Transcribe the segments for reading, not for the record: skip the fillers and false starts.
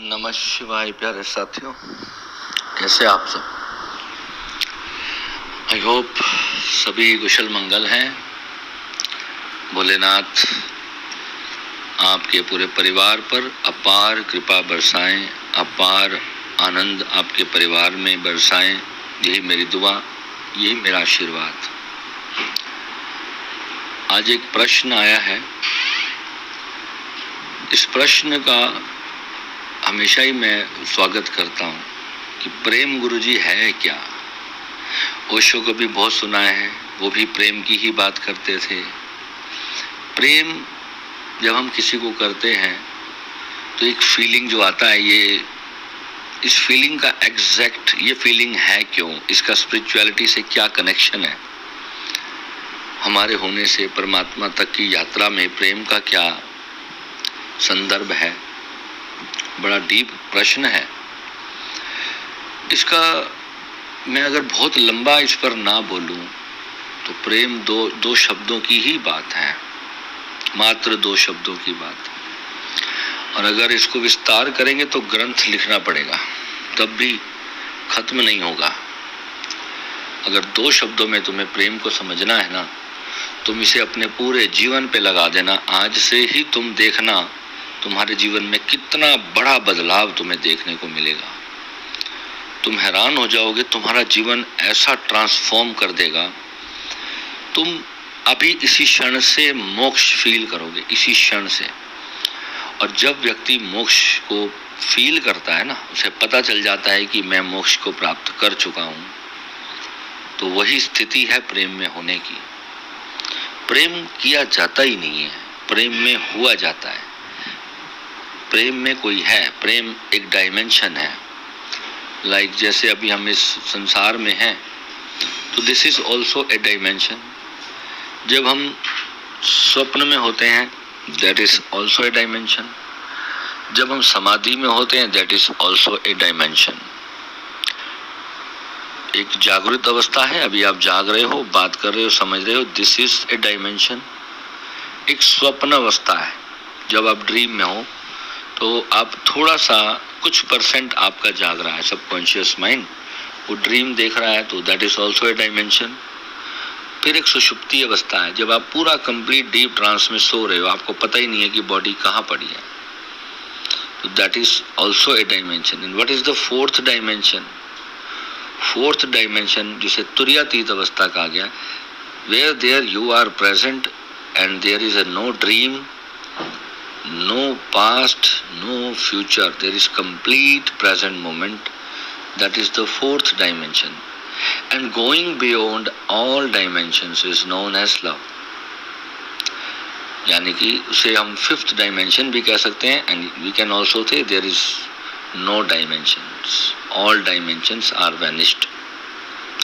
नमः शिवाय। प्यारे साथियों, कैसे आप सब? आई होप सभी कुशल मंगल हैं। भोलेनाथ आपके पूरे परिवार पर अपार कृपा बरसाएं, अपार आनंद आपके परिवार में बरसाएं। यही मेरी दुआ, यही मेरा आशीर्वाद। आज एक प्रश्न आया है। इस प्रश्न का हमेशा ही मैं स्वागत करता हूँ कि प्रेम गुरुजी है क्या? ओशो को भी बहुत सुना है, वो भी प्रेम की ही बात करते थे। प्रेम जब हम किसी को करते हैं तो एक फीलिंग जो आता है, ये इस फीलिंग का एग्जैक्ट ये फीलिंग है क्यों? इसका स्पिरिचुअलिटी से क्या कनेक्शन है? हमारे होने से परमात्मा तक की यात्रा में प्रेम का क्या संदर्भ है? बड़ा डीप प्रश्न है। इसका मैं अगर बहुत लंबा इस पर ना बोलूं तो प्रेम दो शब्दों की ही बात है, मात्र दो शब्दों की बात। और अगर इसको विस्तार करेंगे तो ग्रंथ लिखना पड़ेगा, तब भी खत्म नहीं होगा। अगर दो शब्दों में तुम्हें प्रेम को समझना है ना, तुम इसे अपने पूरे जीवन पे लगा देना। आज से ही तुम देखना तुम्हारे जीवन में कितना बड़ा बदलाव तुम्हें देखने को मिलेगा। तुम हैरान हो जाओगे, तुम्हारा जीवन ऐसा ट्रांसफॉर्म कर देगा। तुम अभी इसी क्षण से मोक्ष फील करोगे, इसी क्षण से। और जब व्यक्ति मोक्ष को फील करता है ना, उसे पता चल जाता है कि मैं मोक्ष को प्राप्त कर चुका हूँ, तो वही स्थिति है प्रेम में होने की। प्रेम किया जाता ही नहीं है, प्रेम में हुआ जाता है। प्रेम में कोई है, प्रेम एक डायमेंशन है। लाइक जैसे अभी हम इस संसार में हैं, तो this is also a dimension. जब हम स्वप्न में होते हैं, that is also a dimension. जब हम समाधि में होते हैं, that is also a dimension. एक जागृत अवस्था है, अभी आप जाग रहे हो, बात कर रहे हो, समझ रहे हो, दिस इज ए डायमेंशन। एक स्वप्न अवस्था है, जब आप ड्रीम में हो तो आप थोड़ा सा कुछ परसेंट आपका जाग रहा है, सबकॉन्शियस माइंड वो ड्रीम देख रहा है, तो that is also a dimension. फिर एक सुषुप्ति अवस्था है, जब आप पूरा कंप्लीट डीप ट्रांस में सो रहे हो, आपको पता ही नहीं है कि बॉडी कहाँ पड़ी है, तो that is also a dimension. And what is the fourth dimension? Fourth dimension जिसे तुर्यातीत अवस्था कहा गया, where there you are present and there is a no dream, no past, no future, there is complete present moment. That is the fourth dimension, and going beyond all dimensions is known as love. यानी कि उसे हम fifth dimension भी कह सकते हैं। And we can also say there is no dimensions, all dimensions are vanished,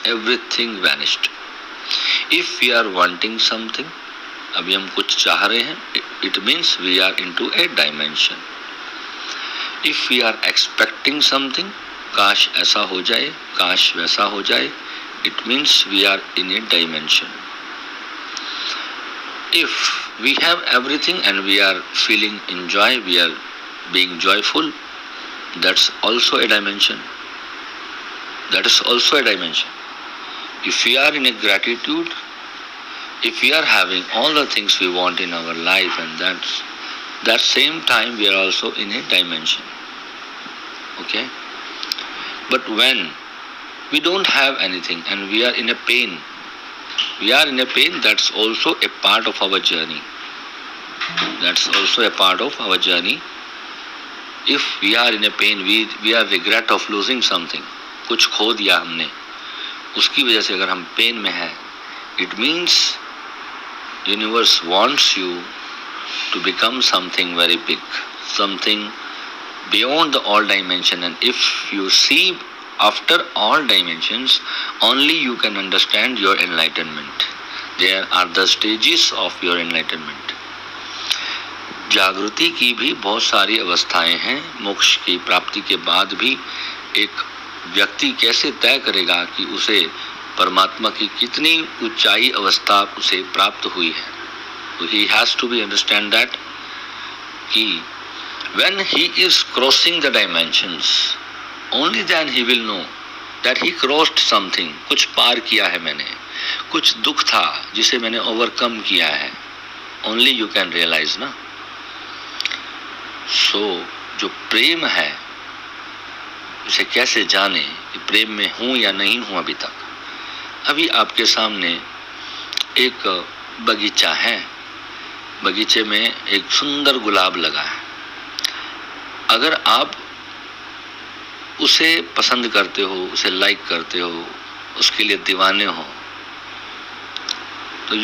everything vanished. If we are wanting something, अभी हम कुछ चाह रहे हैं, it means we are into a dimension. If we are expecting something, काश ऐसा हो जाए, काश वैसा हो जाए, it means we are in a dimension. If we have everything and we are feeling enjoy, we are being joyful, that's also a dimension, that is also a dimension. If we are in a gratitude, if we are having all the things we want in our life, and that same time we are also in a dimension, okay? But when we don't have anything and we are in a pain, that's also a part of our journey, that's also a part of our journey. If we are in a pain, we have regret of losing something, कुछ खो दिया हमने, उसकी वजह से अगर हम pen में हैं, it means universe wants you to become something very big, something beyond the all dimension. And if you see after all dimensions, only you can understand your enlightenment. There are the stages of your enlightenment. जागृति की भी बहुत सारी अवस्थाएं हैं। मोक्ष की प्राप्ति के बाद भी एक व्यक्ति कैसे तय करेगा कि उसे परमात्मा की कितनी ऊंचाई अवस्था उसे प्राप्त हुई है? तो he has to be understand that कि When he is crossing the dimensions, only then he will know that he crossed something. कुछ पार किया है मैंने, कुछ दुख था जिसे मैंने ओवरकम किया है. Only you can realize ना. So जो प्रेम है उसे कैसे जाने कि प्रेम में हूं या नहीं हूं. अभी तक अभी आपके सामने एक बगीचा है, बगीचे में एक सुंदर गुलाब लगा है. अगर आप उसे पसंद करते हो, उसे लाइक करते हो, उसके लिए दीवाने हो, तो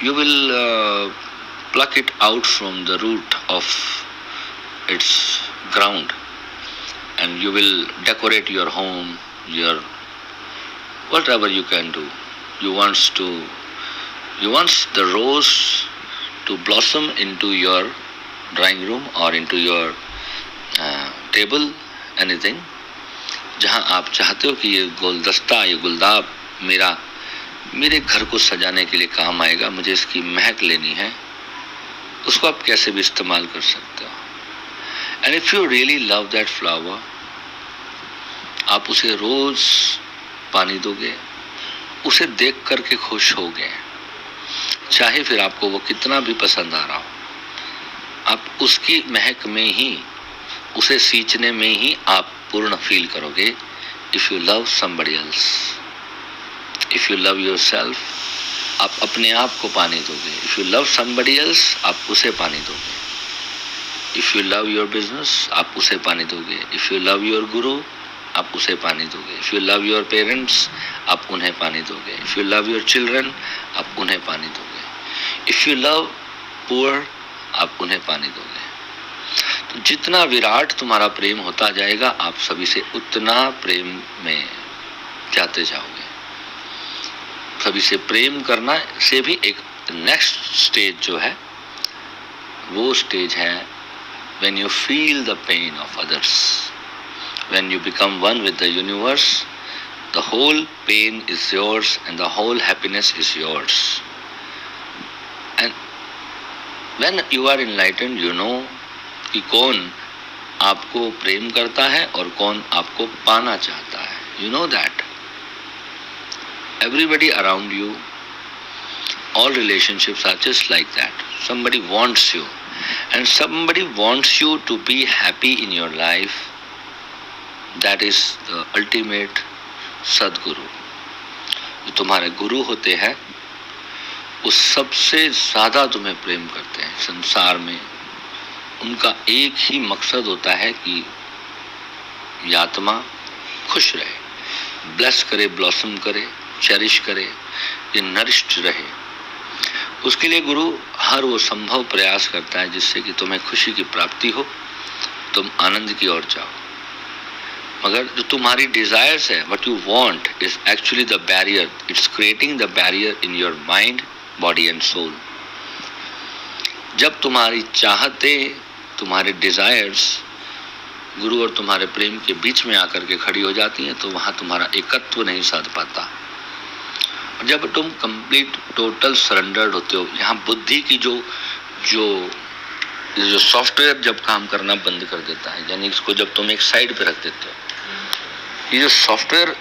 you will pluck it out from the root of its ground and you will decorate your home, your whatever you can do. You want the rose to blossom into your drawing room or into your table, anything. जहाँ आप चाहते हो कि ये गुलदस्ता, ये गुलदाब मेरे घर को सजाने के लिए काम आएगा, मुझे इसकी महक लेनी है, उसको आप कैसे भी इस्तेमाल कर सकते हो. And if you really love that flower, आप उसे रोज पानी दोगे, उसे देख करके खुश होगे, चाहे फिर आपको वो कितना भी पसंद आ रहा हो. आप उसकी महक में ही, उसे सींचने में ही आप पूर्ण फील करोगे. If you love somebody else, if you love yourself, आप अपने आप को पानी दोगे. If you love somebody else, आप उसे पानी दोगे. If you love your business, आप उसे पानी दोगे. इफ यू लव योर गुरु, आप उसे पानी दोगे. If you love your parents, आप उन्हें पानी दोगे. If you love your children, आप उन्हें पानी दोगे. इफ यू लव पुअर, आप उन्हें पानी दोगे. तो जितना विराट तुम्हारा प्रेम होता जाएगा, आप सभी से उतना प्रेम में जाते जाओगे. सभी से प्रेम करना से भी एक नेक्स्ट स्टेज जो है, वो स्टेज है when you feel the pain of others, when you become one with the universe, the whole pain is yours and the whole happiness is yours. And when you are enlightened, you know कि कौन आपको प्रेम करता है और कौन आपको पाना चाहता है. You know that everybody around you, all relationships are just like that. Somebody wants you and somebody wants you to be happy in your life. That is the ultimate सद्गुरु. जो तुम्हारे गुरु होते हैं वो सबसे ज्यादा तुम्हें प्रेम करते हैं संसार में. उनका एक ही मकसद होता है कि ये आत्मा खुश रहे, ब्लेस करे, ब्लॉसम करे, चेरिश करे, ये नरिश्ड रहे. उसके लिए गुरु हर वो संभव प्रयास करता है जिससे कि तुम्हें खुशी की प्राप्ति हो, तुम आनंद की ओर जाओ. मगर जो तुम्हारी डिजायर्स है, what you want is actually the barrier. It's creating the barrier in your mind, body and soul. जब तुम्हारी चाहते, तुम्हारे डिजायर्स गुरु और तुम्हारे प्रेम के बीच में आकर के खड़ी हो जाती हैं, तो वहां तुम्हारा एकत्व नहीं साध पाता. और जब तुम कंप्लीट टोटल सरेंडर्ड होते हो, यहाँ बुद्धि की जो सॉफ्टवेयर जब काम करना बंद कर देता है, यानी इसको जब तुम एक साइड पे रख देते हो, ये जो सॉफ्टवेयर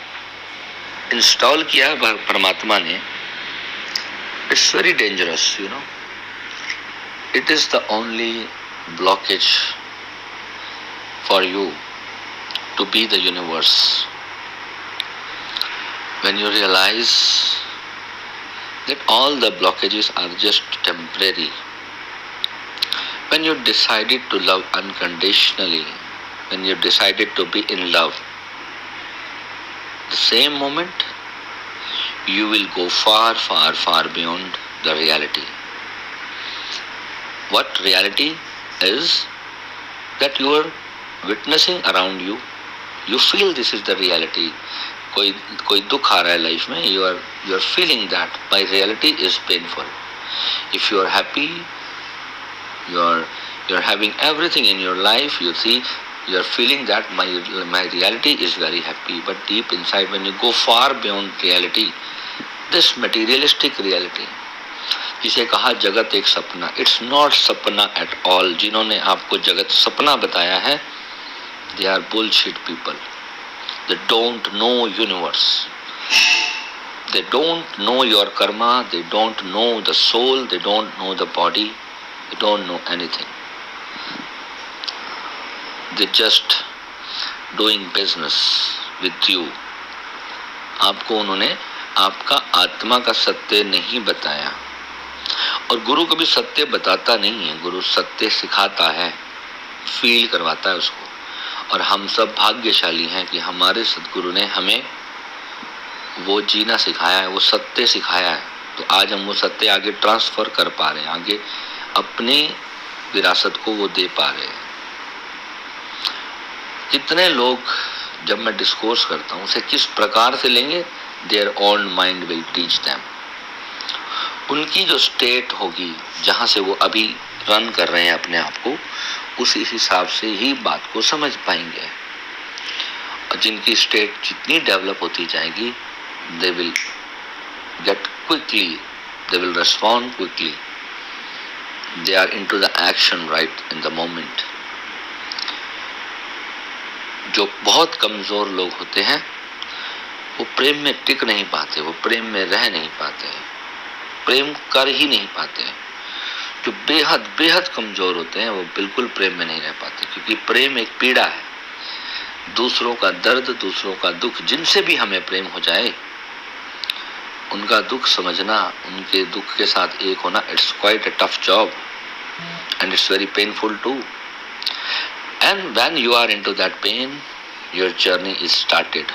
इंस्टॉल किया है परमात्मा ने, it's very dangerous. You know, it is the only blockage for you to be the universe. When you realize that all the blockages are just temporary, when you decided to love unconditionally, when you decided to be in love, the same moment you will go far, far, far beyond the reality. What reality is that you are witnessing around you. You feel this is the reality. कोई दुख आ रहा है life में, you are feeling that my reality is painful. If you are happy, you are having everything in your life, you see, you are feeling that my reality is very happy. But deep inside, when you go far beyond reality, this materialistic reality, इसे कहा जगत एक सपना। It's not सपना at all. जिन्होंने आपको जगत सपना बताया है, they are bullshit people. They don't know universe, they don't know your karma, they don't know the soul, they don't know the body, they don't know anything. They just doing business with you. आपको उन्होंने आपका आत्मा का सत्य नहीं बताया। और गुरु कभी सत्य बताता नहीं है, गुरु सत्य सिखाता है, फील करवाता है उसको। और हम सब भाग्यशाली हैं कि हमारे सद्गुरु ने हमें वो जीना सिखाया है, वो सत्य सिखाया है। तो आज हम वो सत्य आगे ट्रांसफर कर पा रहे हैं, आगे अपनी विरासत को वो दे पा रहे हैं। कितने लोग जब मैं डिस्कोर्स करता हूँ उसे किस प्रकार से लेंगे, their own mind will teach them. उनकी जो स्टेट होगी जहाँ से वो अभी रन कर रहे हैं अपने आप को, उसी हिसाब से ही बात को समझ पाएंगे। और जिनकी स्टेट जितनी डेवलप होती जाएगी, they will get quickly, they will respond quickly, they are into the action right in the moment. जो बहुत कमजोर लोग होते हैं वो प्रेम में टिक नहीं पाते, वो प्रेम में रह नहीं पाते, प्रेम कर ही नहीं पाते। जो बेहद बेहद कमजोर होते हैं वो बिल्कुल प्रेम में नहीं रह पाते, क्योंकि प्रेम एक पीड़ा है। दूसरों का दर्द, दूसरों का दुख, जिनसे भी हमें प्रेम हो जाए उनका दुख समझना, उनके दुख के साथ एक होना, it's quite a tough job and it's very painful too. And when you are into that pain, your journey is started.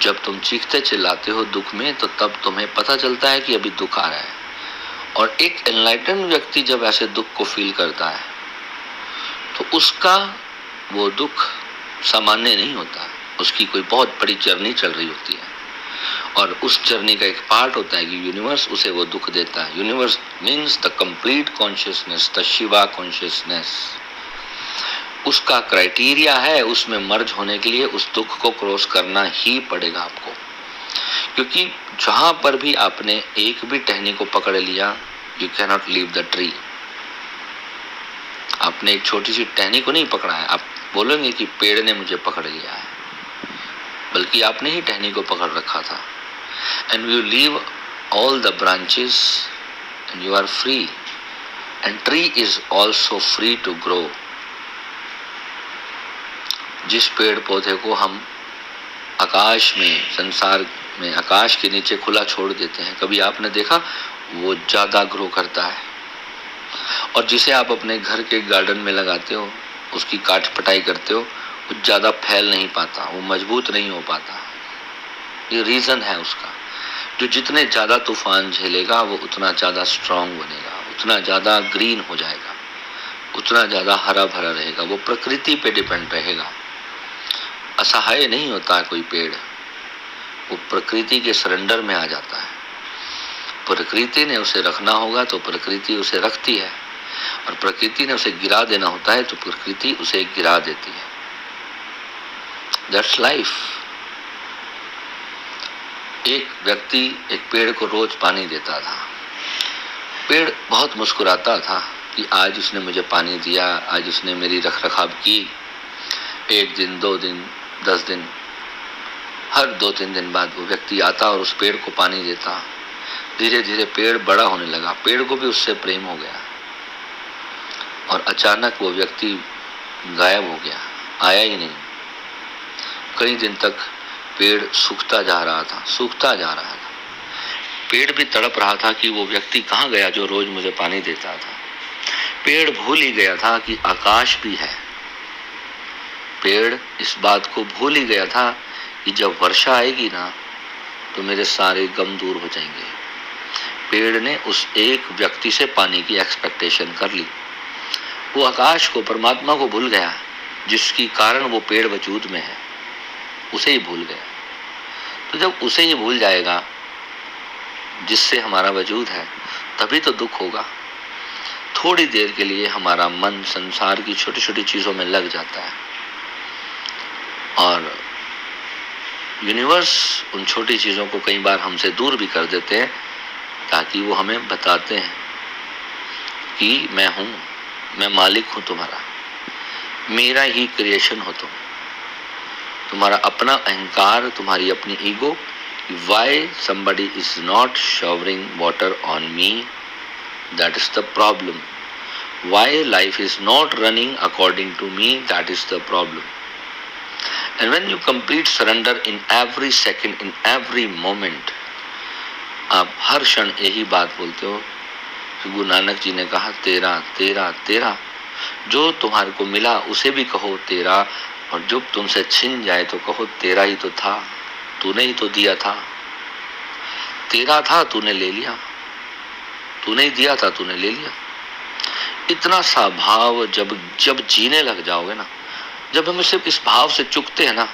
जब तुम चीखते चिल्लाते हो दुख में, तो तब तुम्हें पता चलता है कि अभी दुख आ रहा है। और एक एनलाइटन व्यक्ति जब ऐसे दुख को फील करता है तो उसका वो दुख सामान्य नहीं होता, उसकी कोई बहुत बड़ी जर्नी चल रही होती है। और उस जर्नी का एक पार्ट होता है कि यूनिवर्स उसे वो दुख देता है। Universe means the complete consciousness, the Shiva consciousness. उसका क्राइटेरिया है, उसमें मर्ज होने के लिए उस दुख को क्रॉस करना ही पड़ेगा आपको। क्योंकि जहां पर भी आपने एक भी टहनी को पकड़ लिया, you can not leave the tree. आपने एक छोटी सी टहनी को नहीं पकड़ा है, आप बोलेंगे कि पेड़ ने मुझे पकड़ लिया है, बल्कि आपने ही टहनी को पकड़ रखा था। And you leave all the branches and you are free, and tree is also free to grow. जिस पेड़ पौधे को हम आकाश में, संसार में आकाश के नीचे खुला छोड़ देते हैं, कभी आपने देखा वो ज्यादा ग्रो करता है। और जिसे आप अपने घर के गार्डन में लगाते हो, उसकी काट पटाई करते हो, वो ज्यादा फैल नहीं पाता, वो मजबूत नहीं हो पाता। ये रीजन है उसका। जो जितने ज्यादा तूफान झेलेगा वो उतना ज्यादा स्ट्रांग बनेगा, उतना ज्यादा ग्रीन हो जाएगा, उतना ज्यादा हरा भरा रहेगा। वो प्रकृति पे डिपेंड रहेगा। असहाय नहीं होता है कोई पेड़, वो प्रकृति के सरेंडर में आ जाता है। प्रकृति ने उसे रखना होगा तो प्रकृति उसे रखती है, और प्रकृति ने उसे गिरा देना होता है तो प्रकृति उसे गिरा देती है। That's life. एक व्यक्ति एक पेड़ को रोज पानी देता था। पेड़ बहुत मुस्कुराता था कि आज उसने मुझे पानी दिया, आज उसने मेरी रख रखाव की। 1 दिन, 2 दिन, 10 दिन, हर 2-3 दिन बाद वो व्यक्ति आता और उस पेड़ को पानी देता। धीरे धीरे पेड़ बड़ा होने लगा, पेड़ को भी उससे प्रेम हो गया। और अचानक वो व्यक्ति गायब हो गया, आया ही नहीं। कई दिन तक पेड़ सूखता जा रहा था, सूखता जा रहा था। पेड़ भी तड़प रहा था कि वो व्यक्ति कहाँ गया जो रोज मुझे पानी देता था। पेड़ भूल ही गया था कि आकाश भी है। पेड़ इस बात को भूल ही गया था कि जब वर्षा आएगी ना तो मेरे सारे गम दूर हो जाएंगे। पेड़ ने उस एक व्यक्ति से पानी की एक्सपेक्टेशन कर ली। वो आकाश को, परमात्मा को भूल गया, जिसकी कारण वो पेड़ वजूद में है, उसे ही भूल गया। तो जब उसे ही भूल जाएगा जिससे हमारा वजूद है, तभी तो दुख होगा। थोड़ी देर के लिए हमारा मन संसार की छोटी छोटी चीजों में लग जाता है, और यूनिवर्स उन छोटी चीजों को कई बार हमसे दूर भी कर देते हैं, ताकि वो हमें बताते हैं कि मैं हूँ, मैं मालिक हूँ तुम्हारा, मेरा ही क्रिएशन हो तुम। तुम्हारा अपना अहंकार, तुम्हारी अपनी ego, why somebody is not showering water on me, that is the problem. Why life is not running according to me, that is the problem. And when you complete surrender in every second, in every moment, आप हर क्षण यही बात बोलते हो। गुरु नानक जी ने कहा तेरा तेरा तेरा, जो तुम्हारे को मिला उसे भी कहो तेरा, और जब तुमसे छिन जाए तो कहो तेरा ही तो था, तूने ही तो दिया था, तेरा था तूने ले लिया, तूने ही दिया था तूने ले लिया। इतना सा भाव जब जब जीने लग जाओगे ना, जब हम सिर्फ इस भाव से चुकते हैं ना,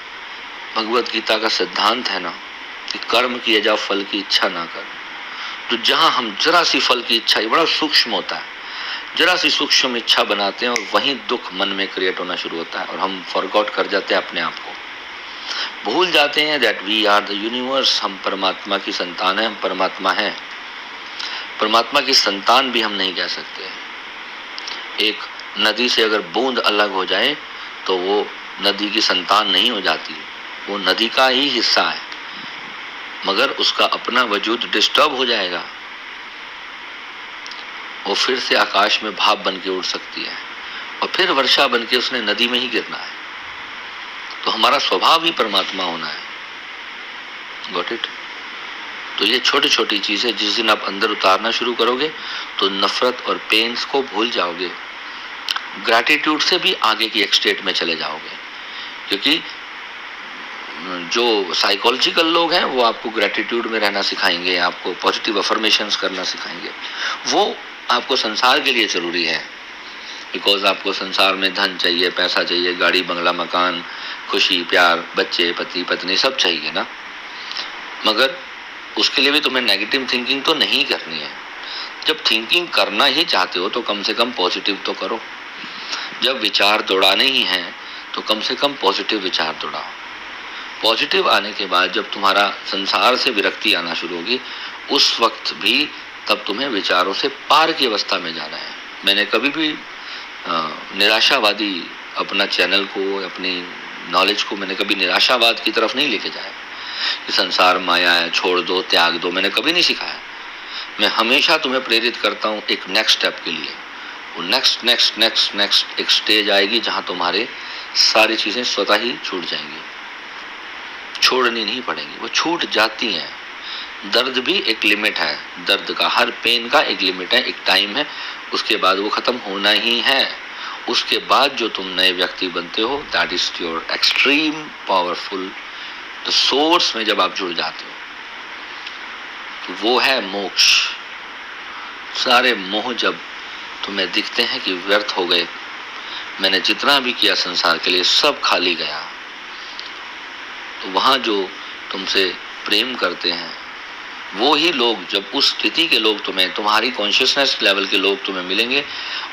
भगवत गीता का सिद्धांत है ना कि कर्म किए जाओ फल की इच्छा ना कर। तो जहां हम जरा सी फल की इच्छा, ये बड़ा सूक्ष्म होता है, जरा सी सूक्ष्म इच्छा बनाते हैं और वहीं दुख मन में क्रिएट होना शुरू होता है और हम फॉरगॉट कर जाते हैं अपने आप को, भूल जाते हैं that we are the universe. हम परमात्मा की संतान है, हम परमात्मा हैं। परमात्मा की संतान भी हम नहीं कह सकते। एक नदी से अगर बूंद अलग हो जाए तो वो नदी की संतान नहीं हो जाती, वो नदी का ही हिस्सा है, मगर उसका अपना वजूद डिस्टर्ब हो जाएगा, वो फिर से आकाश में भाप बन के उड़ सकती है और फिर वर्षा बन के उसने नदी में ही गिरना है। तो हमारा स्वभाव ही परमात्मा होना है। Got it? तो ये छोटी छोटी चीजें जिस दिन आप अंदर उतारना शुरू करोगे तो नफरत और पेन्स को भूल जाओगे, ग्रैटिट्यूड से भी आगे की एक स्टेट में चले जाओगे। क्योंकि जो साइकोलॉजिकल लोग हैं वो आपको ग्रैटिट्यूड में रहना सिखाएंगे, आपको पॉजिटिव अफर्मेशंस करना सिखाएंगे। वो आपको संसार के लिए जरूरी है, बिकॉज आपको संसार में धन चाहिए, पैसा चाहिए, गाड़ी बंगला मकान, खुशी प्यार, बच्चे पति पत्नी सब चाहिए ना, मगर उसके लिए भी तुम्हें नेगेटिव थिंकिंग तो नहीं करनी है। जब थिंकिंग करना ही चाहते हो तो कम से कम पॉजिटिव तो करो। जब विचार दौड़ाने ही हैं तो कम से कम पॉजिटिव विचार दौड़ाओ। पॉजिटिव आने के बाद जब तुम्हारा संसार से विरक्ति आना शुरू होगी, उस वक्त भी तब तुम्हें विचारों से पार की अवस्था में जाना है। मैंने कभी भी निराशावादी अपना चैनल को, अपनी नॉलेज को मैंने कभी निराशावाद की तरफ नहीं लेके जाया कि संसार माया है, छोड़ दो, त्याग दो, मैंने कभी नहीं सिखाया। मैं हमेशा तुम्हें प्रेरित करता हूँ एक नेक्स्ट स्टेप के लिए। वो नेक्स्ट नेक्स्ट नेक्स्ट नेक्स्ट एक स्टेज आएगी जहाँ तुम्हारे सारी चीज़ें स्वतः ही छूट जाएंगी, छोड़नी नहीं पड़ेंगी, वो छूट जाती हैं। दर्द भी एक लिमिट है, दर्द का हर पेन का एक लिमिट है, एक टाइम है, उसके बाद वो ख़त्म होना ही है। उसके बाद जो तुम नए व्यक्ति बनते हो, that is your extreme powerful the source में जब आप जुड़ जाते हो, तो वो है मोक्ष। सारे मोह जब तुम्हें दिखते हैं कि व्यर्थ हो गए, मैंने जितना भी किया संसार के लिए सब खाली गया, तो वहाँ जो तुमसे प्रेम करते हैं वो ही लोग, जब उस स्थिति के लोग तुम्हें, तुम्हारी कॉन्शियसनेस लेवल के लोग तुम्हें मिलेंगे,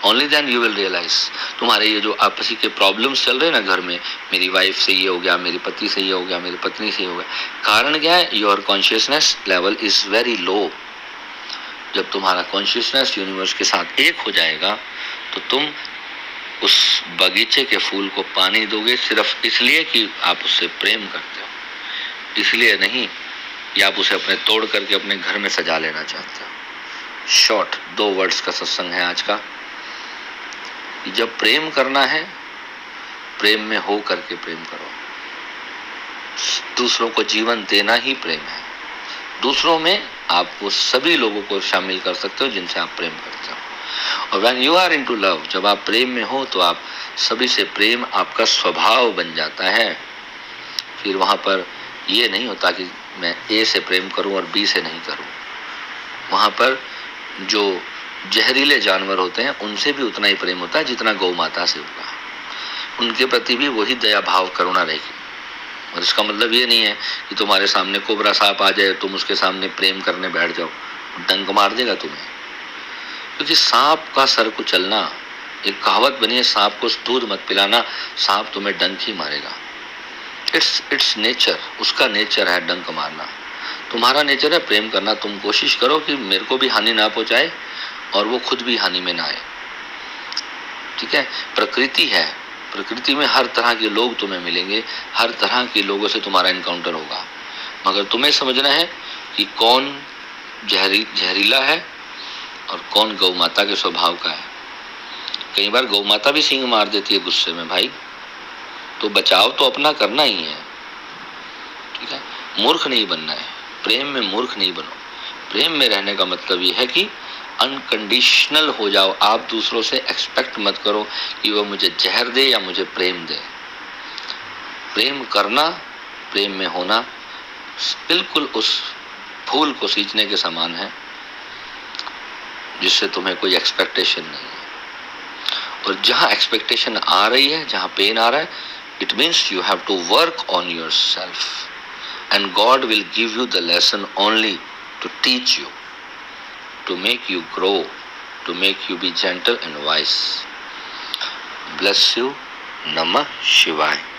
only then you will realise. तुम्हारे ये जो आपसी के प्रॉब्लम्स चल रहे हैं ना घर में, मेरी वाइफ से ये हो गया, मेरे पति से ये हो गया, मेरी पत्नी से ये हो गया, कारण क्या है? Your consciousness level is very low. जब तुम्हारा कॉन्शियसनेस यूनिवर्स के साथ एक हो जाएगा तो तुम उस बगीचे के फूल को पानी दोगे सिर्फ इसलिए कि आप उससे प्रेम करते हो, इसलिए नहीं या आप उसे अपने तोड़ करके अपने घर में सजा लेना चाहते हो। शॉर्ट 2 वर्ड्स का सत्संग है आज का। जब प्रेम करना है, प्रेम में हो करके प्रेम करो। दूसरों को जीवन देना ही प्रेम है। दूसरों में आप वो सभी लोगों को शामिल कर सकते हो जिनसे आप प्रेम करते हो। और when you are into love, जब आप प्रेम में हो तो आप सभी से प्रेम आपका स्वभाव बन जाता है। फिर वहाँ पर ये नहीं होता कि मैं ए से प्रेम करूं और बी से नहीं करूं। वहाँ पर जो जहरीले जानवर होते हैं उनसे भी उतना ही प्रेम होता है जितना गौ माता से होगा। उनके प्रति भी वही दया भाव करुणा रहेगी। और इसका मतलब ये नहीं है कि तुम्हारे सामने कोबरा सांप आ जाए, तुम उसके सामने प्रेम करने बैठ जाओ, डंक मार देगा तुम्हें। क्योंकि सांप का सर को चलना, एक कहावत बनी है, सांप को दूध मत पिलाना, सांप तुम्हें डंक ही मारेगा। इट्स नेचर, उसका नेचर है डंक मारना। तुम्हारा नेचर है प्रेम करना, तुम कोशिश करो कि मेरे को भी हानि ना पहुंचाए और वो खुद भी हानि में ना आए। ठीक है, प्रकृति है, प्रकृति में हर तरह के लोग तुम्हें मिलेंगे, हर तरह के लोगों से तुम्हारा इनकाउंटर होगा, मगर तुम्हें समझना है कि कौन जहरीला है और कौन गौ माता के स्वभाव का है। कई बार गौ माता भी सींग मार देती है गुस्से में भाई, तो बचाव तो अपना करना ही है। ठीक है, मूर्ख नहीं बनना है, प्रेम में मूर्ख नहीं बनो। प्रेम में रहने का मतलब ये है कि अनकंडीशनल हो जाओ, आप दूसरों से एक्सपेक्ट मत करो कि वो मुझे जहर दे या मुझे प्रेम दे। प्रेम करना, प्रेम में होना बिल्कुल उस फूल को सींचने के समान है जिससे तुम्हें कोई एक्सपेक्टेशन नहीं है। और जहां एक्सपेक्टेशन आ रही है, जहां पेन आ रहा है, it means you have to work on yourself and God will give you the lesson only to teach you, to make you grow, to make you be gentle and wise. Bless you. Namah Shivaya.